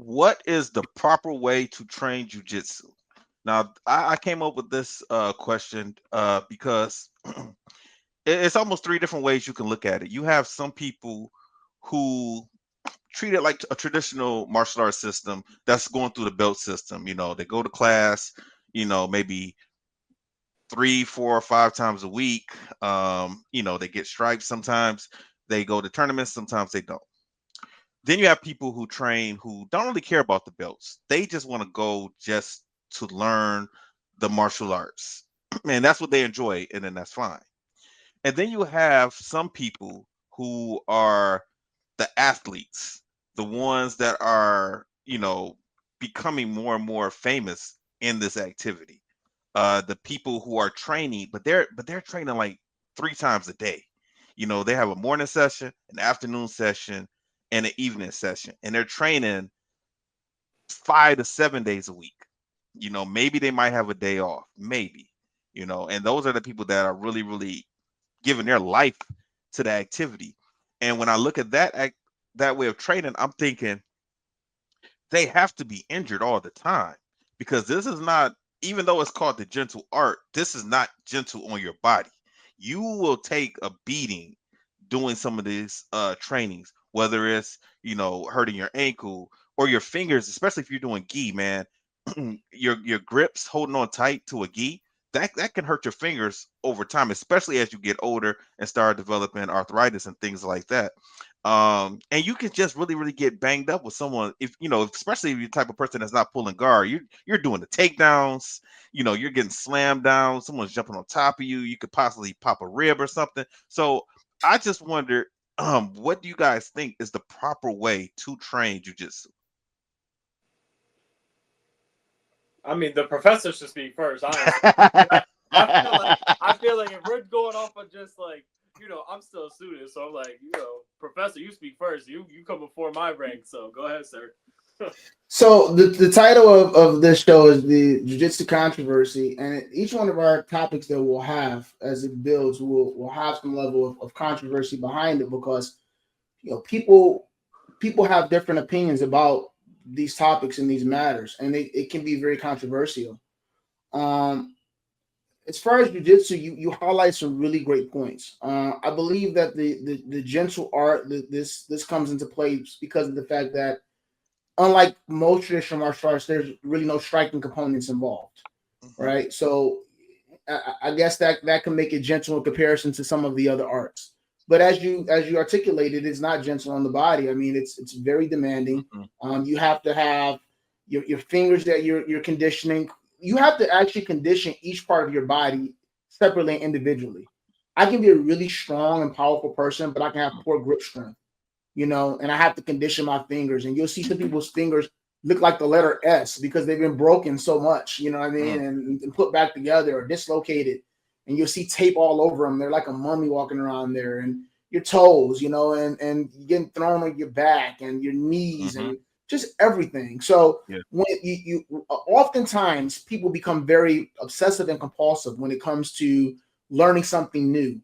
what is the proper way to train jujitsu? Now, I came up with this question because it's almost three different ways you can look at it. You have some people who treat it like a traditional martial arts system that's going through the belt system. You know, they go to class, maybe three, 4 or 5 times a week. They get stripes sometimes. They go to tournaments, sometimes they don't. Then you have people who train who don't really care about the belts. They just want to go just to learn the martial arts. And that's what they enjoy, and then that's fine. And then you have some people who are the athletes, the ones that are, becoming more and more famous in this activity. The people who are training, but they're training like 3 times a day. They have a morning session, an afternoon session, and an evening session, and they're training 5 to 7 days a week. Maybe they might have a day off, maybe. And those are the people that are really, really giving their life to the activity. And when I look at that way of training, I'm thinking they have to be injured all the time, because this is not, even though it's called the gentle art, this is not gentle on your body. You will take a beating doing some of these trainings, whether it's hurting your ankle or your fingers, especially if you're doing gi, man. Your grips holding on tight to a gi, that can hurt your fingers over time, especially as you get older and start developing arthritis and things like that. And you can just really, really get banged up with someone, if especially if you're the type of person that's not pulling guard. You're doing the takedowns, you're getting slammed down, someone's jumping on top of you, you could possibly pop a rib or something. So I just wonder, what do you guys think is the proper way to train jujitsu? I mean, the professor should speak first, honestly. I feel like if we're going off of just like, I'm still a student, so I'm like, professor, you speak first. You come before my rank, so go ahead, sir. So the title of this show is the Jiu-Jitsu controversy, and each one of our topics that we'll have as it builds will have some level of controversy behind it, because people have different opinions about these topics and these matters, and it can be very controversial. Um, as far as jujitsu, you highlight some really great points. I believe that the gentle art, this comes into play because of the fact that, unlike most traditional martial arts, there's really no striking components involved, Mhm. right? So I guess that can make it gentle in comparison to some of the other arts. But as you articulated, it's not gentle on the body. I mean, it's very demanding. Mhm. You have to have your fingers that you're conditioning. You have to actually condition each part of your body separately and individually. I can be a really strong and powerful person, but I can have poor grip strength, and I have to condition my fingers. And you'll see some people's fingers look like the letter S because they've been broken so much, you know what I mean, Mhm. and put back together or dislocated. And you'll see tape all over them. They're like a mummy walking around there. And your toes, and you're getting thrown on your back and your knees Mhm. and just everything. So Yeah. when you oftentimes people become very obsessive and compulsive when it comes to learning something new.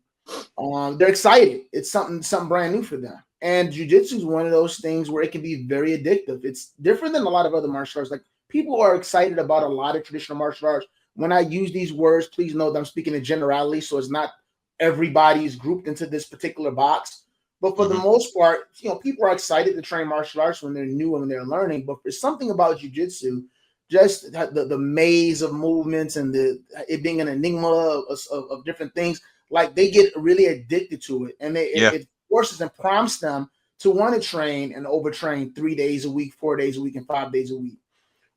They're excited. It's something brand new for them. And jujitsu is one of those things where it can be very addictive. It's different than a lot of other martial arts. Like, people are excited about a lot of traditional martial arts. When I use these words, please know that I'm speaking in generality, so it's not everybody's grouped into this particular box. But for the Mhm. most part, people are excited to train martial arts when they're new and when they're learning. But there's something about jujitsu, just the maze of movements and it being an enigma of different things, like they get really addicted to it, and Yeah. it forces and prompts them to want to train and overtrain 3 days a week, 4 days a week, and 5 days a week.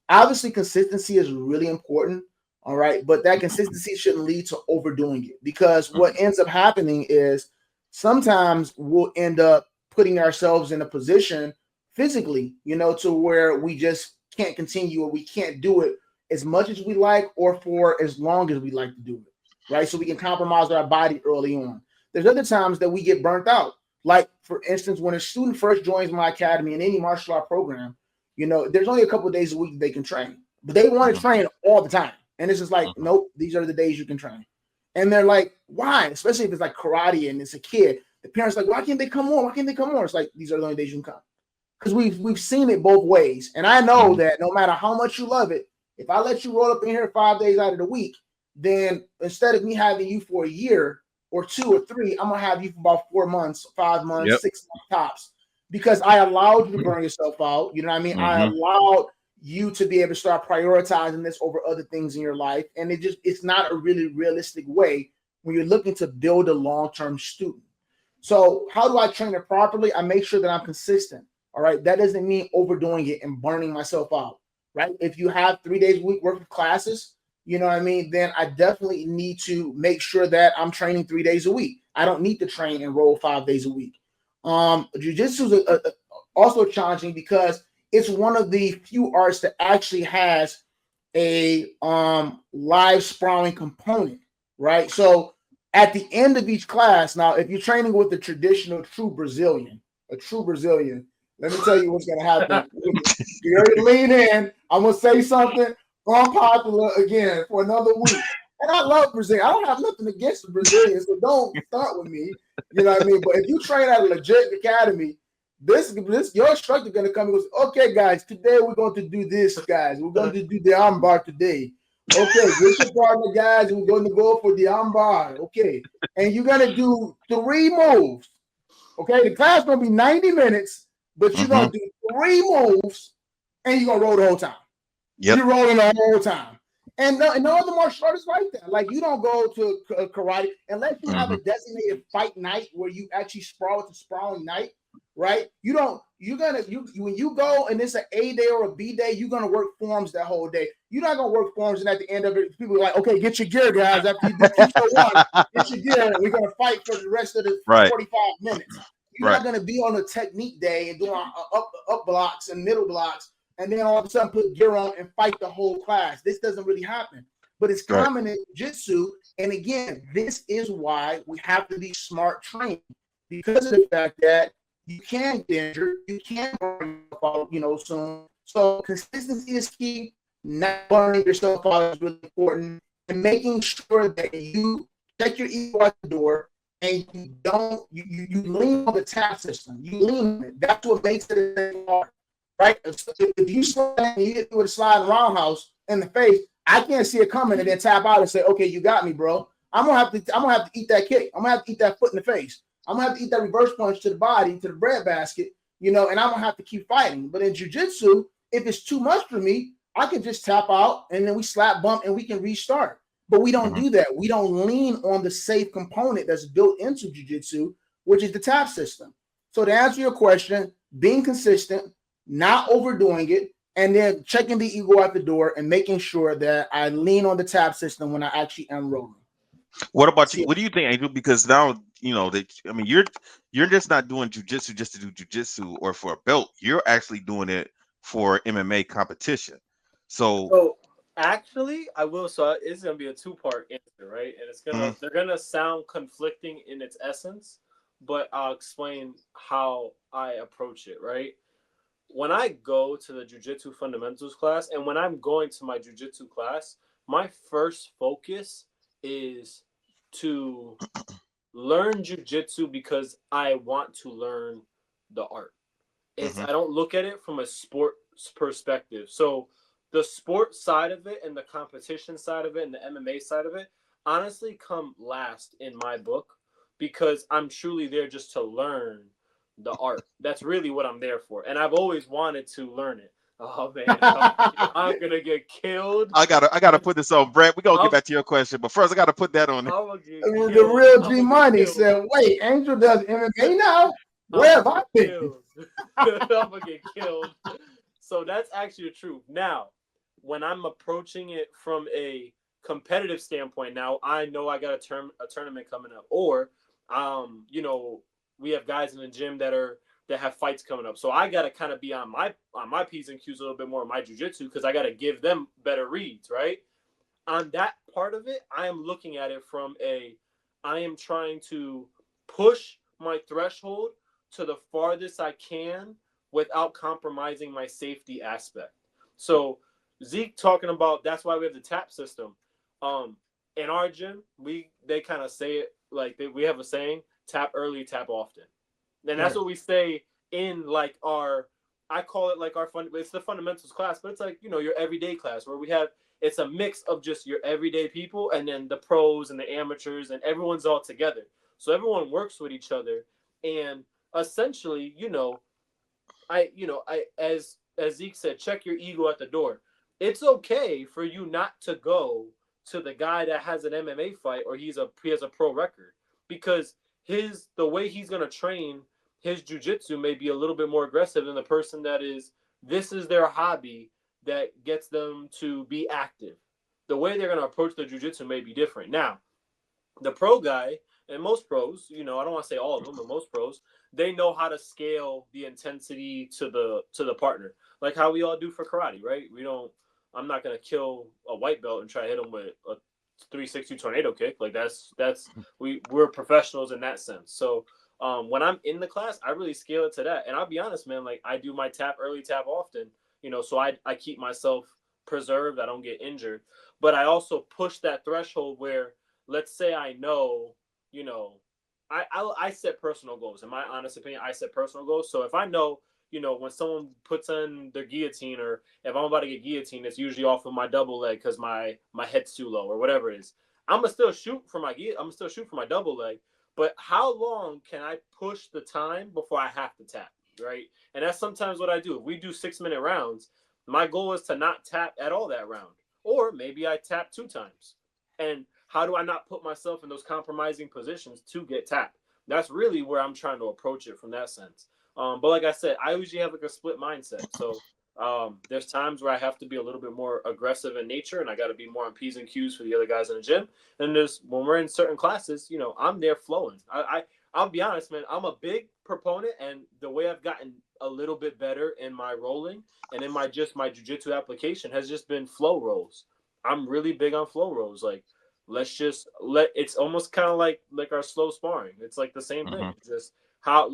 Obviously, consistency is really important, all right, but that consistency shouldn't lead to overdoing it, because what Mhm. ends up happening is sometimes we'll end up putting ourselves in a position physically, to where we just can't continue, or we can't do it as much as we like or for as long as we like to do it, right? So we can compromise our body early on. There's other times that we get burnt out. Like, for instance, when a student first joins my academy in any martial art program, there's only a couple of days a week they can train, but they want to Mhm. train all the time. And it's just like, Mhm. nope, these are the days you can train. And they're like, why? Especially if it's like karate and it's a kid. The parents are like, why can't they come on? Why can't they come on? It's like, these are the only days you can come. because we've seen it both ways. And I know that no matter how much you love it, if I let you roll up in here 5 days out of the week, then instead of me having you for a year or 2 or 3, I'm gonna have you for about 4 months, 5 months, Yep. 6 months tops, because I allowed you to burn yourself out. You know what I mean? I Mm-hmm. allowed you to be able to start prioritizing this over other things in your life, and it's not a really realistic way when you're looking to build a long-term student. So how do I train it properly? I make sure that I'm consistent. All right. That doesn't mean overdoing it and burning myself out. Right. If you have 3 days a week worth of classes, you know what I mean, then I definitely need to make sure that I'm training 3 days a week. I don't need to train and roll 5 days a week. Jiu-jitsu is also challenging because it's one of the few arts that actually has a live sparring component, right? So at the end of each class, now if you're training with a traditional a true Brazilian, let me tell you what's gonna happen. You already lean in. I'm gonna say something unpopular again for another week. And I love Brazil. I don't have nothing against the Brazilians, so don't start with me. You know what I mean? But if you train at a legit academy, this your instructor gonna come and goes, okay, guys, today we're going to do this, guys. We're going to do the armbar today. Okay, get your partner, guys. We're going to go for the armbar. Okay, and you're gonna do 3 moves. Okay, the class gonna be 90 minutes, but you're Mm-hmm. gonna do 3 moves, and you're gonna roll the whole time. Yep. You're rolling the whole time. And no other martial art is like that. Like you don't go to karate unless you have Mm-hmm. a designated fight night where you actually sprawl. It's a sprawling night, right? You don't. You're gonna when you go and it's an A day or a B day, you're gonna work forms that whole day. You're not gonna work forms, and at the end of it, people are like, okay, get your gear, guys. After you do 201, get your gear, and we're gonna fight for the rest of the Right. 45 minutes. You're Right. not gonna be on a technique day and doing up blocks and middle blocks and then all of a sudden put gear on and fight the whole class. This doesn't really happen, but it's Right. common in jiu-jitsu. And again, this is why we have to be smart training, because of the fact that you can get injured, you can burn yourself out, soon. So consistency is key. Not burning yourself out is really important, and making sure that you check your ego at the door and you don't you lean on the tap system. You lean on it. That's what makes it hard. Right? If you slide and you hit me with a sliding roundhouse in the face, I can't see it coming and then tap out and say, "Okay, you got me, bro." I'm gonna have to eat that kick. I'm gonna have to eat that foot in the face. I'm gonna have to eat that reverse punch to the body, to the breadbasket, and I'm gonna have to keep fighting. But in jiu-jitsu, if it's too much for me, I can just tap out and then we slap bump and we can restart. But we don't Mm-hmm. do that. We don't lean on the safe component that's built into jiu-jitsu, which is the tap system. So to answer your question, being consistent, not overdoing it, and then checking the ego at the door and making sure that I lean on the tap system when I actually am rolling. What about you? See, What do you think, Angel? Because now that you're just not doing jujitsu just to do jujitsu or for a belt. You're actually doing it for MMA competition. So, So actually, I will. So it's gonna be a two-part answer, right? And mhm, they're gonna sound conflicting in its essence, but I'll explain how I approach it, right? When I go to the Jiu-Jitsu fundamentals class, and when I'm going to my Jiu-Jitsu class, my first focus is to learn Jiu-Jitsu because I want to learn the art. I mhm, don't look at it from a sports perspective. So the sports side of it and the competition side of it and the MMA side of it honestly come last in my book, because I'm truly there just to learn the art. That's really what I'm there for. And I've always wanted to learn it. Oh man, I'm gonna get killed. I gotta put this on, Brett. We gonna get I'm, back to your question, but first I gotta put that on. I'm gonna get the killed. real I'm G gonna get Money killed. said, "Wait, Angel does MMA now? I'm Where gonna have I get been?" killed. I'm gonna get killed. So that's actually the truth. Now, when I'm approaching it from a competitive standpoint, now I know I got a tournament coming up, or we have guys in the gym that have fights coming up. So I gotta kind of be on my P's and Q's a little bit more in my jujitsu, because I gotta give them better reads, right? On that part of it, I am looking at it from I am trying to push my threshold to the farthest I can without compromising my safety aspect. So Zeke talking about, that's why we have the tap system. In our gym, they kind of say it like we have a saying: tap early, tap often. And that's Right. what we say in like our I call it like it's the fundamentals class, but it's like, your everyday class where it's a mix of just your everyday people and then the pros and the amateurs and everyone's all together. So everyone works with each other. And essentially, as Zeke said, check your ego at the door. It's okay for you not to go to the guy that has an MMA fight or he has a pro record, because the way he's gonna train his jujitsu may be a little bit more aggressive than the person this is their hobby that gets them to be active. The way they're gonna approach the jujitsu may be different. Now, the pro guy and most pros, I don't want to say all of them, but most pros, they know how to scale the intensity to the partner, like how we all do for karate, right? I'm not gonna kill a white belt and try to hit him with a 360 tornado kick. Like we're professionals in that sense. So when I'm in the class, I really scale it to that. And I'll be honest, man, like I do my early tap often, so I keep myself preserved. I don't get injured, but I also push that threshold where, let's say I know, I set personal goals. In my honest opinion, I set personal goals. So if I know, when someone puts in their guillotine, or if I'm about to get guillotined, it's usually off of my double leg because my head's too low or whatever it is. I'm gonna still shoot for my double leg. But how long can I push the time before I have to tap, right? And that's sometimes what I do. If we do 6-minute rounds, my goal is to not tap at all that round, or maybe I tap 2 times. And how do I not put myself in those compromising positions to get tapped? That's really where I'm trying to approach it from that sense. But like I said, I usually have like a split mindset. So there's times where I have to be a little bit more aggressive in nature, and I got to be more on P's and Q's for the other guys in the gym. And when we're in certain classes, I'm there flowing. I'll be honest, man, I'm a big proponent, and the way I've gotten a little bit better in my rolling and in my jiu-jitsu application has just been flow rolls. I'm really big on flow rolls. Like, it's almost kind of like our slow sparring. It's like the same thing. It's just I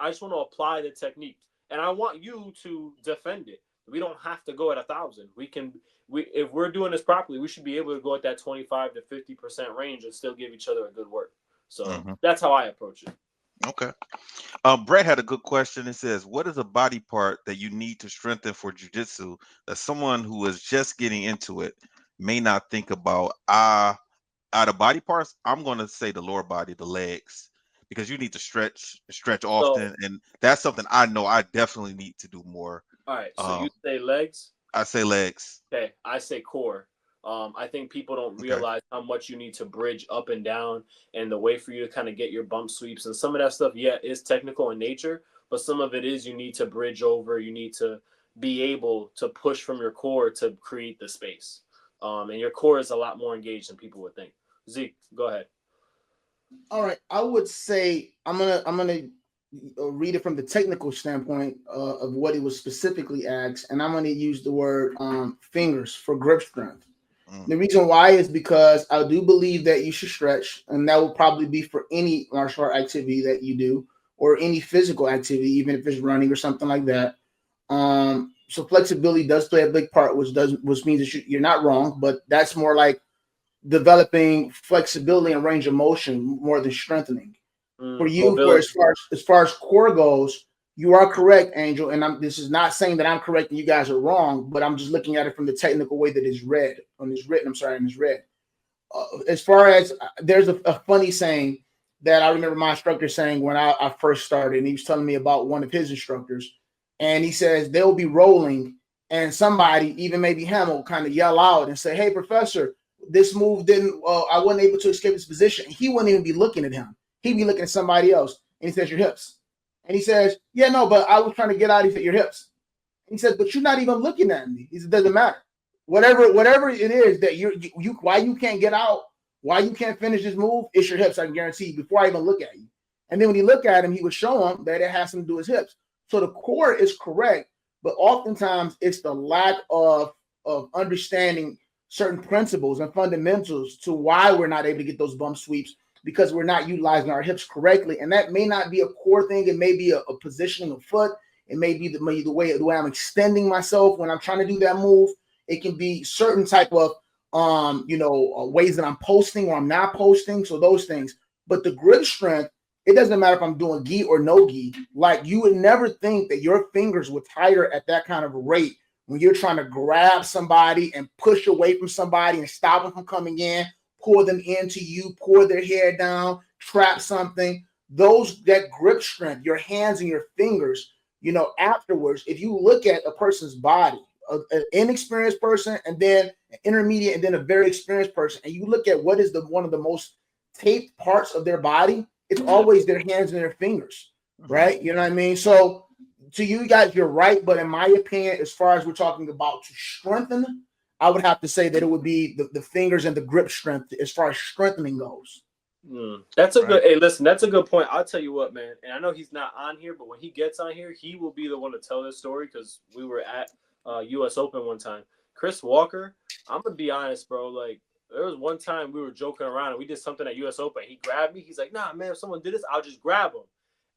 just want to apply the technique, and I want you to defend it. We don't have to go at 1,000. If we're doing this properly, we should be able to go at that 25 to 50% range and still give each other a good work. So that's how I approach it. Okay. Brett had a good question. It says, what is a body part that you need to strengthen for jiu-jitsu that someone who is just getting into it may not think about? Out of body parts, I'm going to say the lower body, the legs, because you need to stretch often. And that's something I know I definitely need to do more. All right. So you say legs? I say legs. Okay. I say core. I think people don't realize how much you need to bridge up and down, and the way for you to kind of get your bump sweeps and some of that stuff. Yeah, is technical in nature, but some of it is you need to bridge over. You need to be able to push from your core to create the space. And your core is a lot more engaged than people would think. Zeke, go ahead. All right, I would say I'm gonna read it from the technical standpoint of what it was specifically asked, and I'm gonna use the word fingers for grip strength. The reason why is because I do believe that you should stretch, and that will probably be for any martial art activity that you do, or any physical activity, even if it's running or something like that. So flexibility does play a big part, which means that you're not wrong, but that's more like developing flexibility and range of motion more than strengthening. For you, for as far as core goes, you are correct, Angel. And this is not saying that I'm correct and you guys are wrong, but I'm just looking at it from the technical way that it's read, and it's read. As far as there's a funny saying that I remember my instructor saying when I first started, and he was telling me about one of his instructors, and he says they'll be rolling, and somebody, even maybe him, will kind of yell out and say, "Hey, professor, this move didn't. I wasn't able to escape this position." He wouldn't even be looking at him. He'd be looking at somebody else, and he says, "Your hips." And he says, "Yeah, no, but I was trying to get out." He said, "Your hips." And he says, "But you're not even looking at me." He said, "Doesn't matter. Whatever it is that you why you can't get out, why you can't finish this move, it's your hips. I can guarantee you. Before I even look at you." And then when he looked at him, he would show him that it has something to do with his hips. So the core is correct, but oftentimes it's the lack of understanding certain principles and fundamentals to why we're not able to get those bump sweeps, because we're not utilizing our hips correctly. And that may not be a core thing. It may be a positioning of foot. It may be the way I'm extending myself when I'm trying to do that move. It can be certain type of ways that I'm posting or I'm not posting. So those things. But the grip strength it doesn't matter if I'm doing gi or no gi. Like you would never think that your fingers would tire at that kind of a rate when you're trying to grab somebody and push away from somebody and stop them from coming in, pull them into you, pour their hair down, trap something. That grip strength, your hands and your fingers, afterwards, if you look at a person's body, an inexperienced person and then an intermediate and then a very experienced person, and you look at what is one of the most taped parts of their body, it's always their hands and their fingers, right? You know what I mean? So to you guys, you're right, but in my opinion, as far as we're talking about to strengthen, I would have to say that it would be the fingers and the grip strength as far as strengthening goes. That's a good. Hey, listen, that's a good point. I'll tell you what, man. And I know he's not on here, but when he gets on here, he will be the one to tell this story because we were at U.S. Open one time. Chris Walker, I'm gonna be honest, bro. Like there was one time we were joking around and we did something at U.S. Open. He grabbed me. He's like, "Nah, man. If someone did this, I'll just grab him."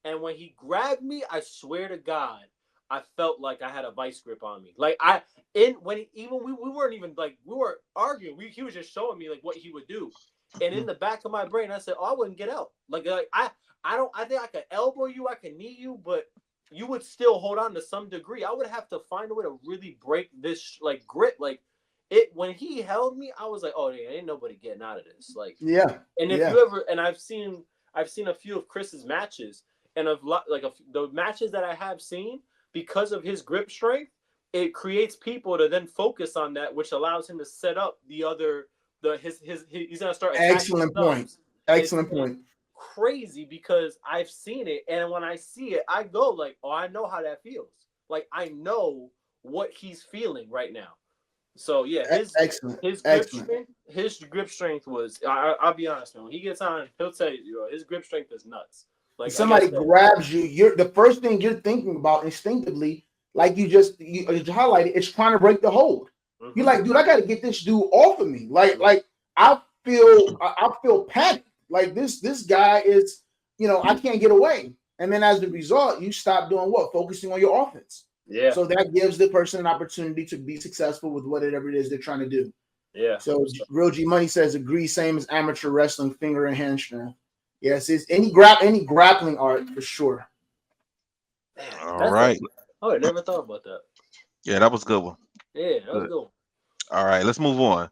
And when he grabbed me, I swear to God, I felt like I had a vice grip on me. Like we weren't even like we were arguing. He was just showing me like what he would do. And in the back of my brain, I said, "Oh, I wouldn't get out. Like I think I could elbow you, I could knee you, but you would still hold on to some degree. I would have to find a way to really break this like grip. Like it when he held me, I was like, oh, yeah, ain't nobody getting out of this. Like And if you ever and I've seen a few of Chris's matches, and the matches that I have seen because of his grip strength, it creates people to then focus on that, which allows him to set up the other. He's gonna start. Excellent point. Excellent point. Crazy because I've seen it, and when I see it, I go like, "Oh, I know how that feels. Like I know what he's feeling right now." So yeah, his grip strength was. I'll be honest, man. When he gets on, he'll tell you, his grip strength is nuts. Like somebody grabs you, you're the first thing you're thinking about instinctively, like you highlighted, it's trying to break the hold. You're like, dude, I got to get this dude off of me. Like I feel panicked. Like this guy is, I can't get away. And then as a result, you stop doing what? Focusing on your offense. Yeah. So that gives the person an opportunity to be successful with whatever it is they're trying to do. Yeah. So Real G Money says, agree, same as amateur wrestling, finger and hand strength. Yes, it's any grappling art for sure. All right. I never thought about that. Yeah, that was a good one. Yeah, that was good. All right, let's move on.